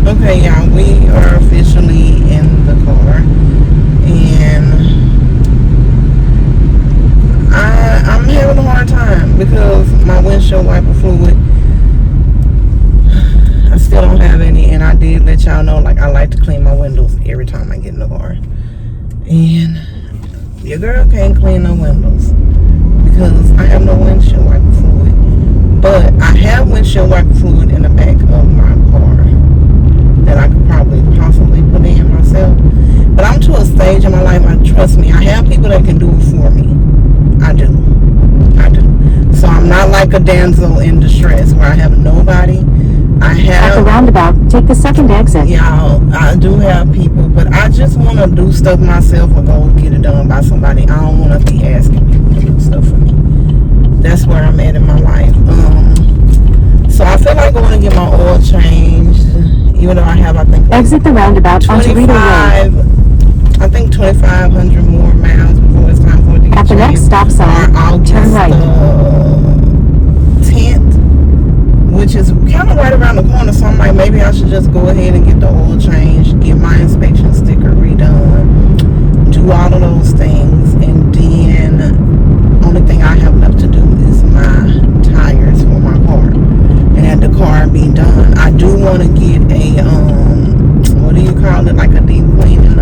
Okay, y'all, we are officially in the car, and I'm having a hard time because my windshield wiper fluid, I still don't have any, and I did let y'all know, like, I like to clean my windows every time I get in the car, and your girl can't clean no windows because I have no windshield wiper fluid, but I have windshield wiper fluid in the back of my car that I could probably possibly put in myself. But I'm to a stage in my life, trust me, I have people that can do it for me. I do. So I'm not like a damsel in distress where I have nobody. I have... At the roundabout, take the second exit. Y'all, I do have people, but I just want to do stuff myself or go get it done by somebody. I don't want to be asking people to do stuff for me. That's where I'm at in my life. So I feel like going to get my oil changed. Even though I have, I think, exit the roundabout onto Rita Road. I think 2,500 more miles before it's time for it to get At the next stop sign, turn right. 10th, which is kind of right around the corner. So I'm like, maybe I should just go ahead and get the oil changed, get my inspection sticker redone, do all of those things, and then only thing I have left to do is my tires for my car. And the car be done. I do want to get a what do you call it, like a deep cleaning,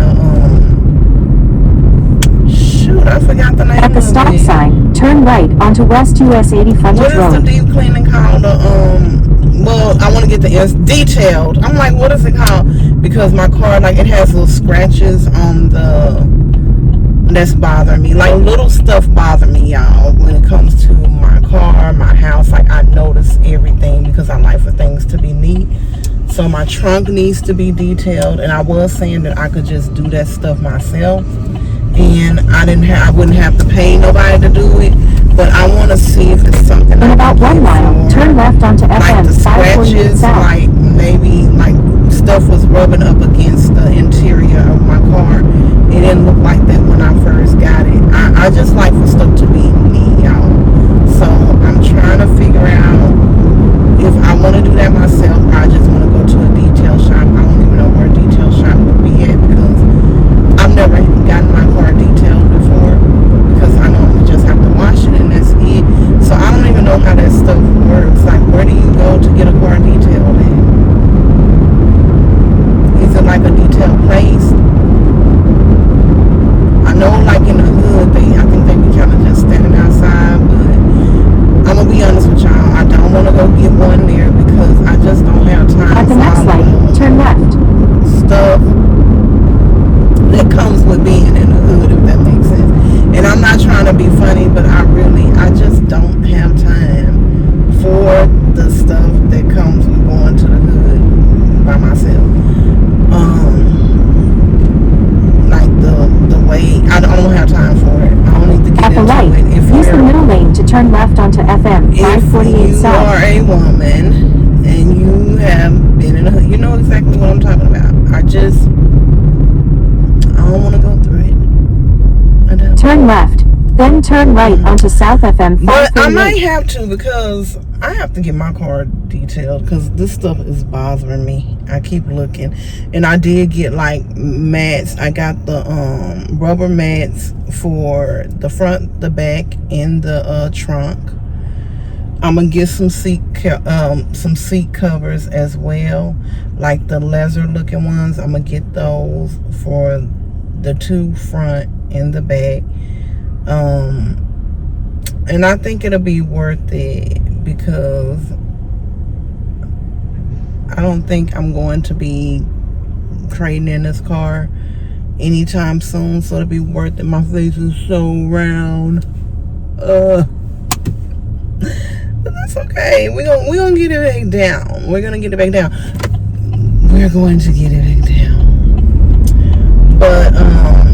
shoot, I forgot the name of it. At the stop sign, turn right onto West US 80 Frontage Road. What is the deep cleaning called? Well, I want to get the detailed. I'm like, what is it called? Because my car, like, it has little scratches on that's bothering me. Like, little stuff bother me, y'all, when it comes to my car, my house. Like, I notice everything because I like for things to be neat. So my trunk needs to be detailed, and I was saying that I could just do that stuff myself, and I wouldn't have to pay nobody to do it. But I want to see if it's something. In about 1 mile, turn left onto like FM the scratches, like maybe like stuff was rubbing up against the interior of my car. It didn't look like that when I first got it. I just like for stuff to be neat, y'all. So I'm trying to figure out if I want to do that myself or I just want to go to a detail shop. I don't even know where a detail shop would be at because I've never gotten my car detailed before because I normally just have to wash it and that's it. So I don't even know how that stuff works. Like, where do you go to get a car detailed at? Is it like a detailed place? I know, like in the hood, I think they be kind of just standing outside, but I'm gonna be honest with y'all, I don't want to go get one there because I just don't have time. At the next light, turn left. Stuff that comes with being in the hood, if that makes sense. And I'm not trying to be funny, but I just don't have time for the stuff that comes with going to the hood by myself. Like the way, I don't have time for it. I don't need to get into it. At the light, use the middle lane to turn left onto FM 548 South. If you are a woman and you have been in a hood, you know exactly what I'm talking about. I don't want to go through it. I don't. Turn left, then turn right onto South FM 548. But I might have to because I have to get my car detailed because this stuff is bothering me. I keep looking, and I did get like mats. I got the rubber mats for the front, the back, and the trunk. I'm gonna get some seat covers as well, like the leather looking ones. I'm gonna get those for the two front and the back. And I think it'll be worth it because I don't think I'm going to be trading in this car anytime soon, so it'll be worth it. My face is so round. But that's okay. We're gonna get it back down. We're gonna get it back down. We're going to get it back down. But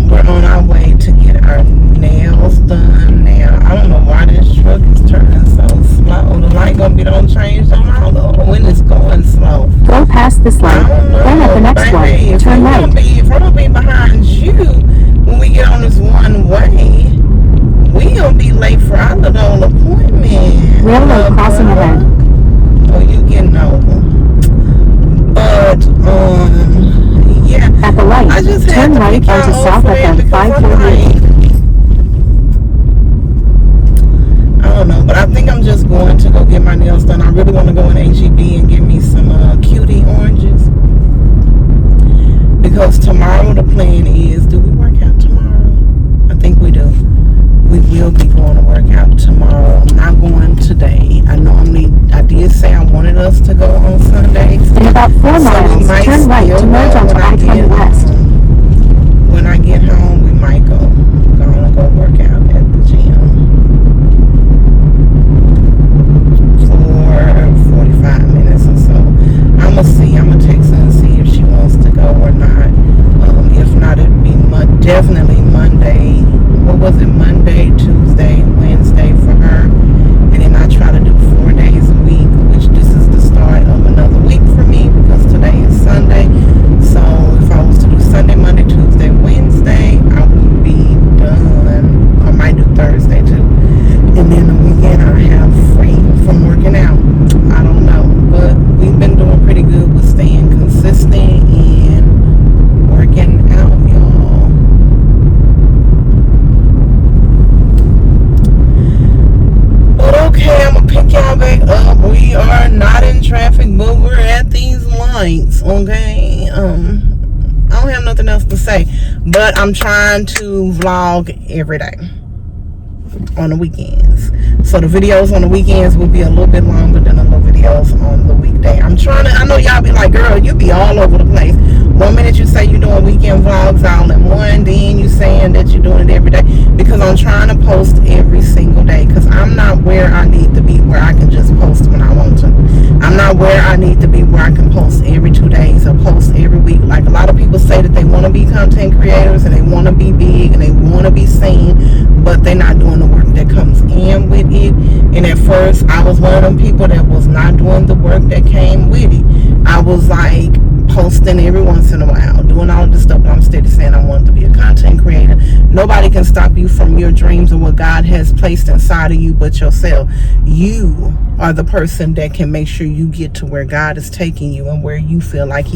we're on our way to get our nails done now. I don't know why this truck is turning so slow. The light gonna be on change on all the when it's going slow. Go past this light. Then at the next one, turn right. If we're gonna be behind you when we get on this one way, we gonna be late for our little appointment. Railroad crossing ahead. Oh, you getting over. But just had turn to right pick y'all onto up South for that FM because I'm 548. I don't know, but I think I'm just going to go get my nails done. I really want to go in H-E-B and get me some cutie oranges. Because tomorrow the plan is, do we work out tomorrow? I think we do. We will be going to work out tomorrow. I'm not going today. I did say I wanted us to go on Sundays. In about 4 miles, turn right to merge onto I-20 West. When I get home, we might go. I'm going to go work out at the gym for 45 minutes or so. I'm going to see. I'm going to text her and see if she wants to go or not. If not, it'd be definitely Monday. What was it? Monday, Tuesday, Wednesday for her. And then I try to do 4 days a week, which this is the start of another week for me because today is Sunday. So if I was to do Sunday, Monday, Tuesday, Wednesday, I would be done. I might do Thursday too. And then the weekend I have free from working out. I don't know. But we've been doing pretty good with staying consistent and working out, y'all. But okay, I'm gonna pick y'all back up. We are not in traffic, but we're at these lights, okay? I don't have nothing else to say, but I'm trying to vlog every day on the weekends. So the videos on the weekends will be a little bit longer than the little videos on the weekday. I know y'all be like, girl, you be all over the place. 1 minute you say you're doing weekend vlogs all in one, then you saying that you're doing it every day. Because I'm trying to post every single day. Because I'm not where I need to be where I can just post when I want to. I'm not where I need to be where I can post every 2 days or post every week. Like a lot of people say that they want to be content creators and they want to be big and they want to be seen, but they're not doing the work that comes in with it. And at first I was one of them people that was not doing the work that came with it. I was like posting every once in a while, doing all of this stuff, but I'm steady saying I want to be a content creator. Nobody can stop you from your dreams and what God has placed inside of you but yourself. You are the person that can make sure you get to where God is taking you and where you feel like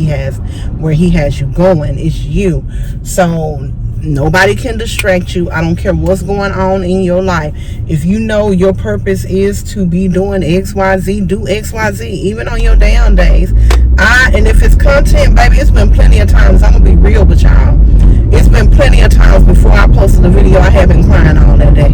where he has you going. It's you. So nobody can distract you. I don't care what's going on in your life. If you know your purpose is to be doing XYZ, do XYZ, even on your down days. And if it's content, baby, it's been plenty of times. I'm gonna be real with y'all. It's been plenty of times before I posted a video I have been crying all that day.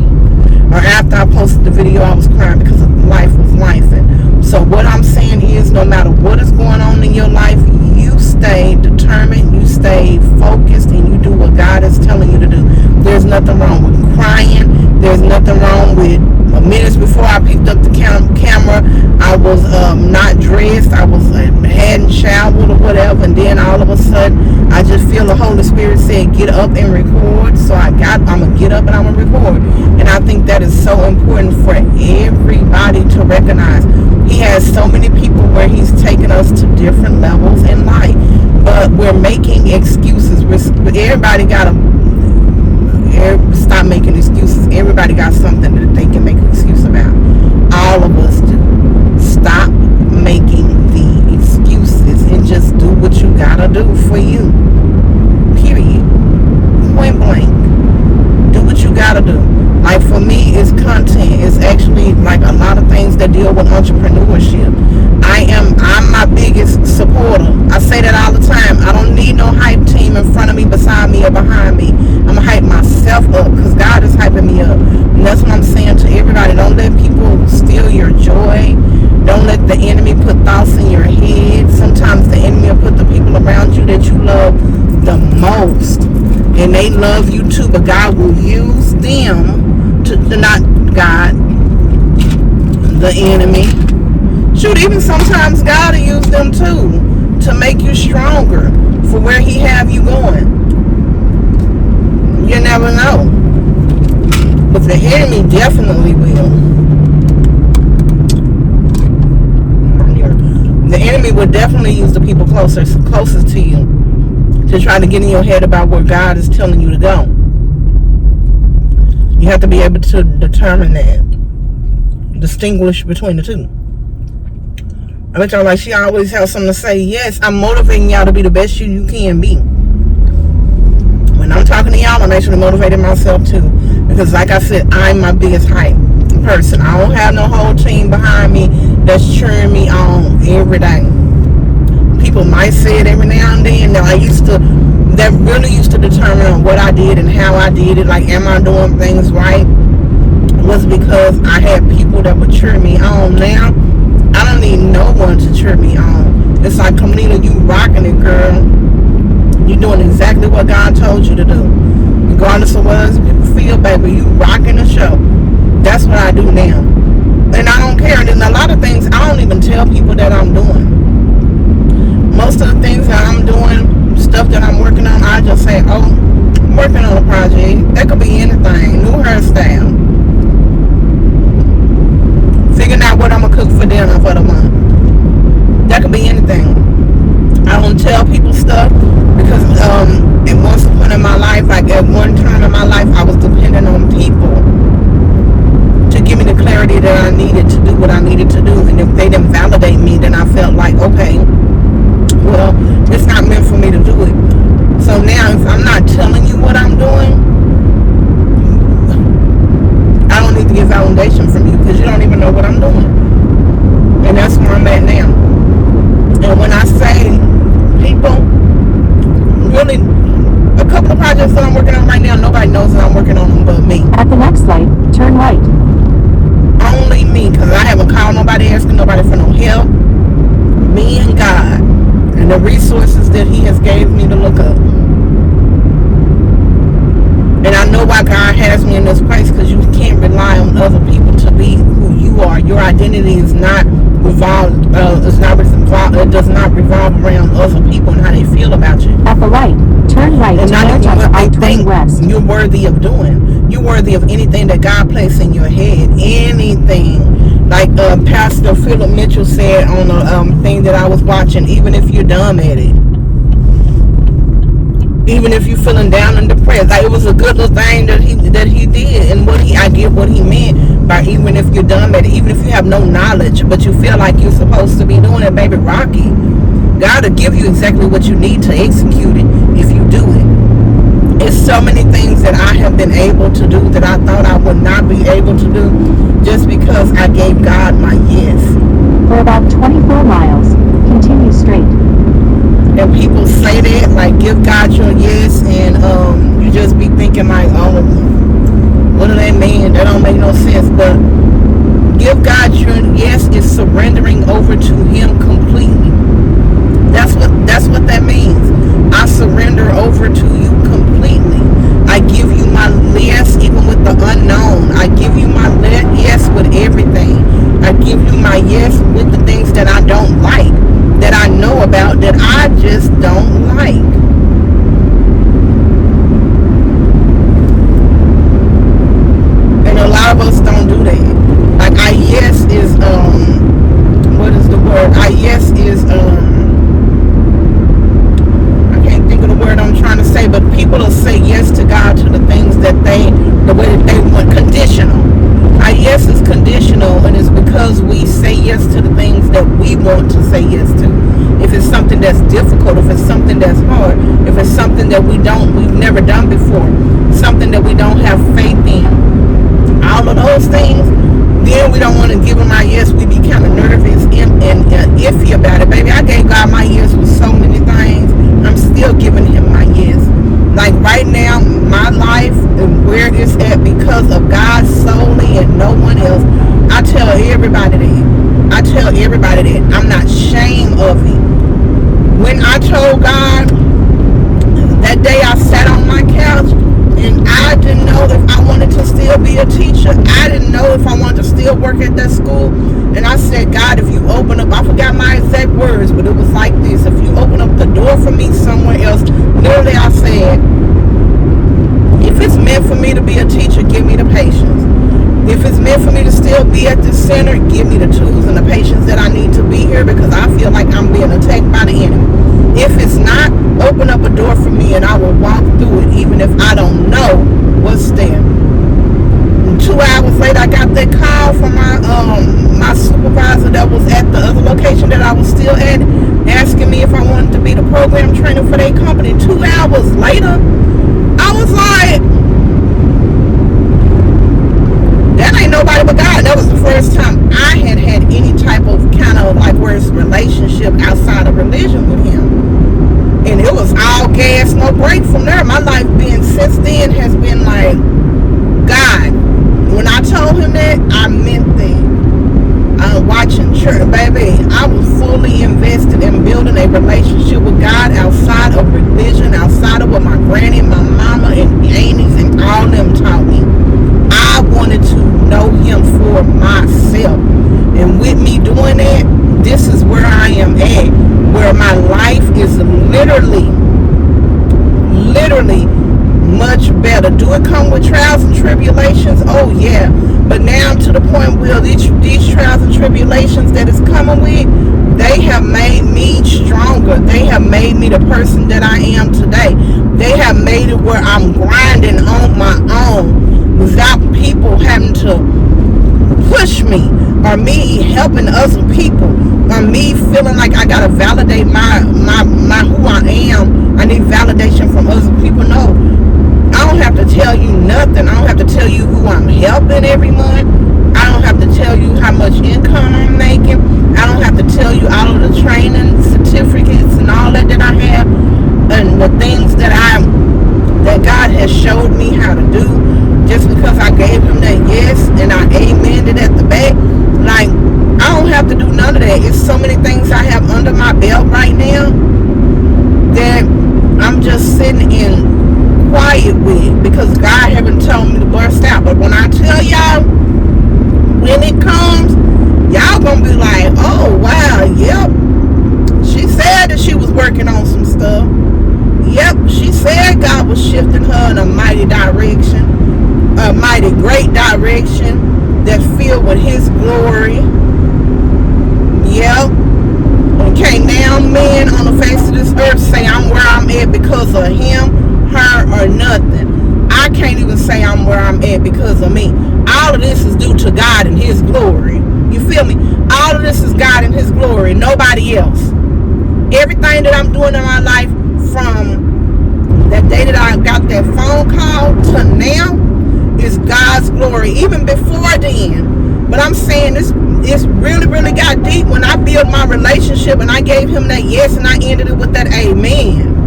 Or after I posted the video I was crying because life was life. And so what I'm saying is, no matter what is going on in your life, you stay determined, you stay focused, and you do what God is telling you to do. There's nothing wrong with crying. There's nothing wrong with minutes before I picked up the camera, I was not dressed. I hadn't showered or whatever, and then all of a sudden I just feel the Holy Spirit said get up and record. So I'm gonna get up and I'm gonna record. And I think that is so important for everybody to recognize. He has so many people where he's taken us to different levels in life, but we're making excuses. Everybody gotta stop making excuses. Everybody got something that they can make an excuse about. All of us do. Stop making the excuses and just do what you gotta do for you. Period. Point blank. Do what you gotta do. Like for me, it's content. It's actually like a lot of things that deal with entrepreneurship. I'm my biggest supporter. I say that all the time. I don't need no hype team in front of me, beside me, or behind me. I'm gonna hype myself up because God is hyping me up. And that's what I'm saying to everybody. Don't let people steal your joy. Don't let the enemy put thoughts in your head. Sometimes the enemy will put the people around you that you love the most. And they love you too, but God will use them to not God, the enemy. Shoot, even sometimes God will use them too to make you stronger for where he have you going. You never know. But the enemy definitely will. The enemy will definitely use the people closest to you to try to get in your head about where God is telling you to go. You have to be able to determine that. Distinguish between the two. I bet y'all like she always has something to say. Yes, I'm motivating y'all to be the best you can be. When I'm talking to y'all, I'm actually motivating myself too. Because like I said, I'm my biggest hype person. I don't have no whole team behind me that's cheering me on every day. People might say it every now and then. That really used to determine on what I did and how I did it. Like, am I doing things right? Was because I had people that would cheer me on. Now, I don't need no one to cheer me on. It's like, Kamina, you rocking it, girl. You're doing exactly what God told you to do. Regardless of what other people feel, baby, you rocking the show. That's what I do now. And I don't care. There's a lot of things I don't even tell people that I'm doing. Most of the things that I'm doing, stuff that I'm working on, I just say, oh, I'm working on a project. That could be anything. New hairstyle. Figuring out what I'm going to cook for dinner for the month. That could be anything. I don't tell people stuff because at one point in my life, like at one time in my life, I was dependent on people to give me the clarity that I needed to do what I needed to do. And if they didn't validate me, then I felt like, okay, well, it's not meant for me to do it. So now, if I'm not telling you what I'm doing, I don't need to get validation from you because you don't even know what I'm doing. And that's where I'm at now. And when I say people, really, a couple of projects that I'm working on right now, nobody knows that I'm working on them but me. At the next light, turn right. Only me, because I haven't called nobody, asking nobody for no help. Me and God. And the resources that He has gave me to look up. And I know why God has me in this place, because you can't rely on other people to be who you are. Your identity is not it does not revolve around other people and how they feel about you. At the light, turn right and to merge onto I-20 West. You're worthy of doing. You're worthy of anything that God placed in your head. Anything. Like Pastor Philip Mitchell said on a thing that I was watching, even if you're dumb at it. Even if you're feeling down and depressed, like, it was a good little thing that he did, and I get what he meant by even if you're dumb at it, even if you have no knowledge, but you feel like you're supposed to be doing it, baby, Rocky. God will give you exactly what you need to execute it if you do it. It's so many things that I have been able to do that I thought I would not be able to do just because I gave God my yes. For about 24 miles, continue straight. And people say that, like, give God your yes, and you just be thinking like, oh, what do they mean? That don't make no sense. But give God your yes is surrendering over to Him completely. That's what that means. I surrender over to you completely. I give you my yes even with the unknown. I give you my yes with everything. I give you my yes with the things that I don't like, that I know about, that I just don't like. And a lot of us don't do that. Like, our yes is what is the word? Our yes is I can't think of the word I'm trying to say, but people will say yes to God to the things that the way that they want. Conditional. Our yes is conditional, and it's because we say yes to the things that we want to say yes to. If it's something that's difficult, if it's something that's hard, if it's something that we've never done before, something that we don't have faith in, all of those things, then we don't want to give Him our yes. We be kind of nervous and iffy about it. Baby, I gave God my yes with so many things. I'm still giving Him my yes. Like, right now, my life and where it's at because of God solely and no one else. I tell everybody that. I'm not ashamed of it. When I told God, that day I sat on my couch and I didn't know if I wanted to still be a teacher. I didn't know if I wanted to still work at that school. And I said, God, if you open up, I forgot my exact words, but it was like this: if you open up the door for me somewhere else, literally I said, if it's meant for me to be a teacher, give me the patience. If it's meant for me to still be at the center, give me the tools and the patience that I need to be here, because I feel like I'm being attacked by the enemy. If it's not, open up a door for me and I will walk through it, even if I don't know what's there. And 2 hours later, I got that call from my supervisor that was at the other location that I was still at, asking me if I wanted to be the program trainer for their company. 2 hours later, was like, that ain't nobody but God. That was the first time I had any type of kind of like where it's relationship outside of religion with him. And it was all gas, no break from there. My life being since then has been like, God. When I told him that, I meant that. Watching church, baby, I was fully invested in building a relationship with God outside of religion, outside of what my granny, my mama, and aunties and all them taught me. I wanted to know him for myself. And with me doing that, this is where I am at, where my life is literally much better. Do it come with trials and tribulations? Oh yeah. But now to the point where these trials and tribulations that it's coming with, they have made me stronger. They have made me the person that I am today. They have made it where I'm grinding on my own without people having to push me, or me helping other people, or me feeling like I gotta validate my who I am. I need validation from other people. No, I don't have to tell you nothing. I don't have to tell you who I'm helping every month. I don't have to tell you how much income I'm making. I don't have to tell you all of the training certificates and all that I have, and the things that God has showed me how to do, just because I gave him that yes and I amened it at the back. Like, I don't have to do none of that. It's so many things I have under my belt right now that I'm just sitting in quiet with, because God haven't told me to burst out. But when I tell y'all, when it comes, y'all gonna be like, oh wow, yep, she said that she was working on some stuff. Yep, she said God was shifting her in a mighty direction, a mighty great direction that's filled with his glory. Yep. Okay, now men on the face of this earth say I'm where I'm at because of him, her, or nothing. I can't even say I'm where I'm at because of me. All of this is due to God and his glory. You feel me? All of this is God and his glory, nobody else. Everything that I'm doing in my life, from that day that I got that phone call to now, is God's glory. Even before then. But I'm saying this, it's really got deep when I built my relationship and I gave him that yes and I ended it with that amen.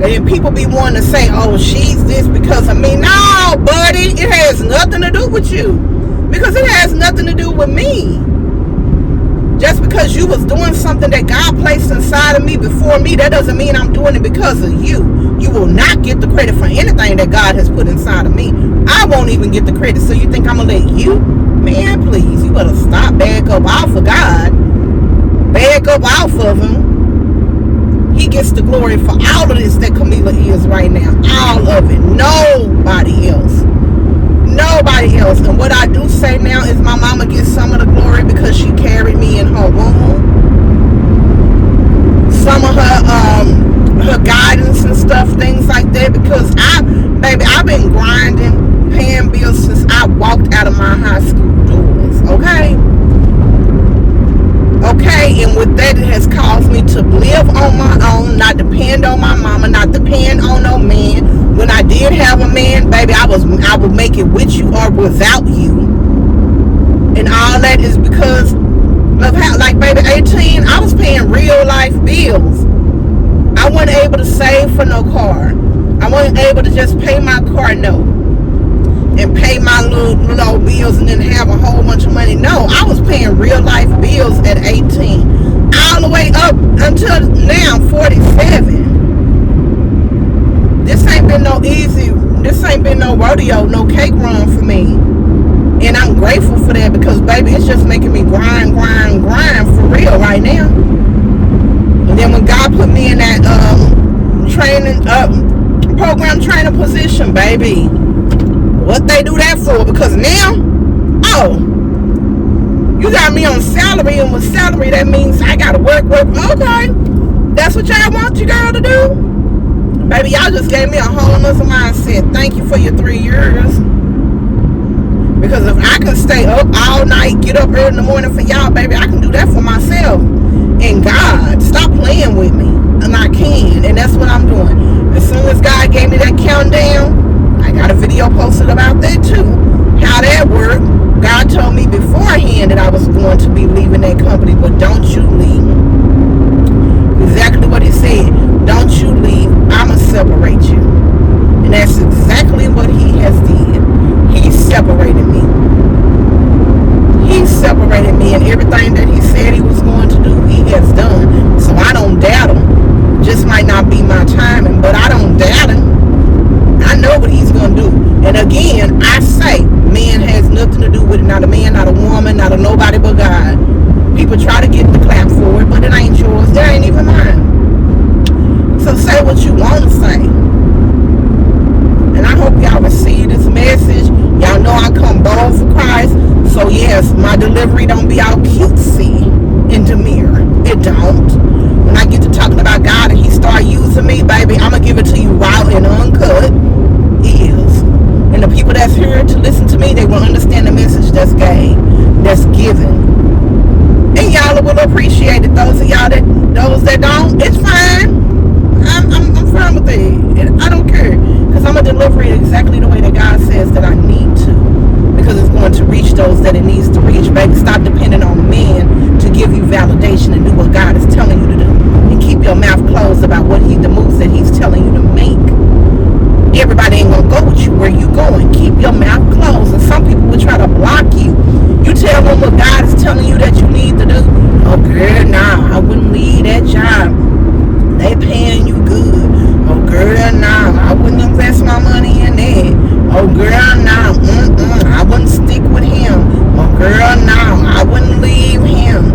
And people be wanting to say, oh, she's this because of me. No, buddy, it has nothing to do with you. Because it has nothing to do with me. Just because you was doing something that God placed inside of me before me, that doesn't mean I'm doing it because of you. You will not get the credit for anything that God has put inside of me. I won't even get the credit. So you think I'm going to let you? Man, please, you better stop. Back up off of God. Back up off of him. He gets the glory for all of this that Camila is right now. All of it. Nobody else. Nobody else. And what I do say now is my mama gets some of the glory because she carried me in her womb. Some of her guidance and stuff, things like that, because I've been grinding, paying bills since I walked out of my high school doors. Okay, and with that, it has caused me to live on my own, not depend on my mama, not depend on no man. When I did have a man, baby, I would make it with you or without you. And all that is because of how, like, baby, 18, I was paying real life bills. I wasn't able to save for no car. I wasn't able to just pay my car note and pay my little bills and then have a whole bunch of money. No, I was paying real life bills at 18. All the way up until now, 47. This ain't been no easy, this ain't been no rodeo, no cake run for me. And I'm grateful for that because, baby, it's just making me grind for real right now. And then when God put me in that program training position, baby, what they do that for? Because now, oh, you got me on salary, and with salary, that means I gotta work. Okay, that's what y'all want your girl to do? Baby, y'all just gave me a whole nother mindset. Thank you for your 3 years. Because if I can stay up all night, get up early in the morning for y'all, baby, I can do that for myself. And God, stop playing with me. And I can. And that's what I'm doing. As soon as God gave me that countdown, video posted about that too. How that worked. God told me beforehand that I was going to be leaving that company, but don't you leave. Exactly what he said. Don't you leave. I'ma separate you. And that's exactly what he has did. He separated me. He separated me, and everything that he said he was going to do, he has done. So I don't doubt him. Just might not be my timing, but I don't doubt him. I know what he's going to do. And again, I say, man has nothing to do with it. Not a man, not a woman, not a nobody but God. People try to get the clap for it, but it ain't yours. It ain't even mine. So say what you want to say. And I hope y'all receive this message. Y'all know I come bold for Christ. So yes, my delivery don't be all cutesy and demure. It don't. When I get to talking about God and he start using me, baby, I'm going to give it to you raw and uncut. He is. And the people that's here to listen to me, they will understand the message that's given. And y'all will appreciate it. Those of y'all those that don't, it's fine. I'm fine with it. I don't care. Because I'm going to deliver it exactly the way that God says that I need to. Because it's going to reach those that it needs to reach. Baby, stop depending on men to give you validation and do what God is telling you to do. And keep your mouth closed about the moves that he's telling you to make. Everybody ain't going to go with you where you going. Keep your mouth closed. And some people will try to block you. You tell them what God is telling you that you need to do. Oh, girl, nah, I wouldn't leave that job. They paying you good. Oh, girl, nah, I wouldn't invest my money in that. Oh, girl, nah, I wouldn't stick with him. Oh, girl, nah, I wouldn't leave him.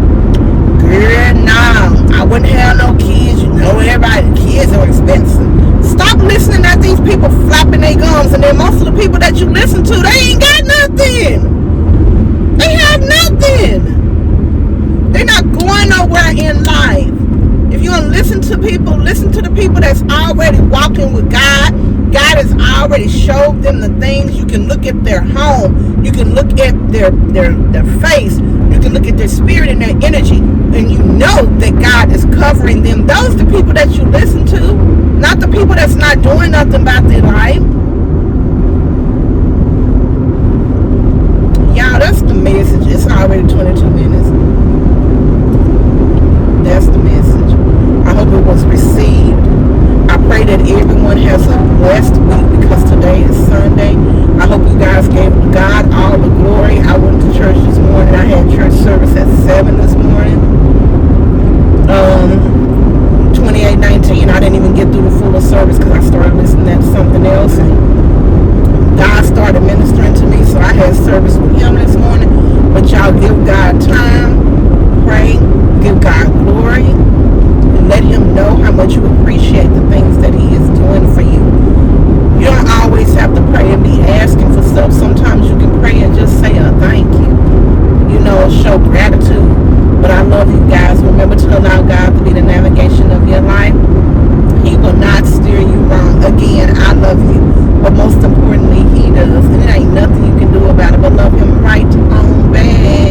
Girl, nah, I wouldn't have no kids. You know, kids are expensive. Stop listening at these people flapping their gums, and then most of the people that you listen to, they ain't got nothing. They have nothing. They're not going nowhere in life. If you want to listen to the people that's already walking with God. God has already showed them the things. You can look at their home. You can look at their face. You can look at their spirit and their energy. And you know that God is covering them. Those are the people that you listen to. Not the people that's not doing nothing about their life. Y'all, that's the message. It's already 22 minutes. That's the message. I hope it was received. I pray that everyone has a blessed week because today is Sunday. I hope you guys gave God all the glory. I went to church this morning. I had church service at 7 this morning. 28:19. I didn't even get through the full service because I started listening to something else. And God started ministering to me. So I had service with him this morning. But y'all give God time. Pray. Give God glory. And let him know how much you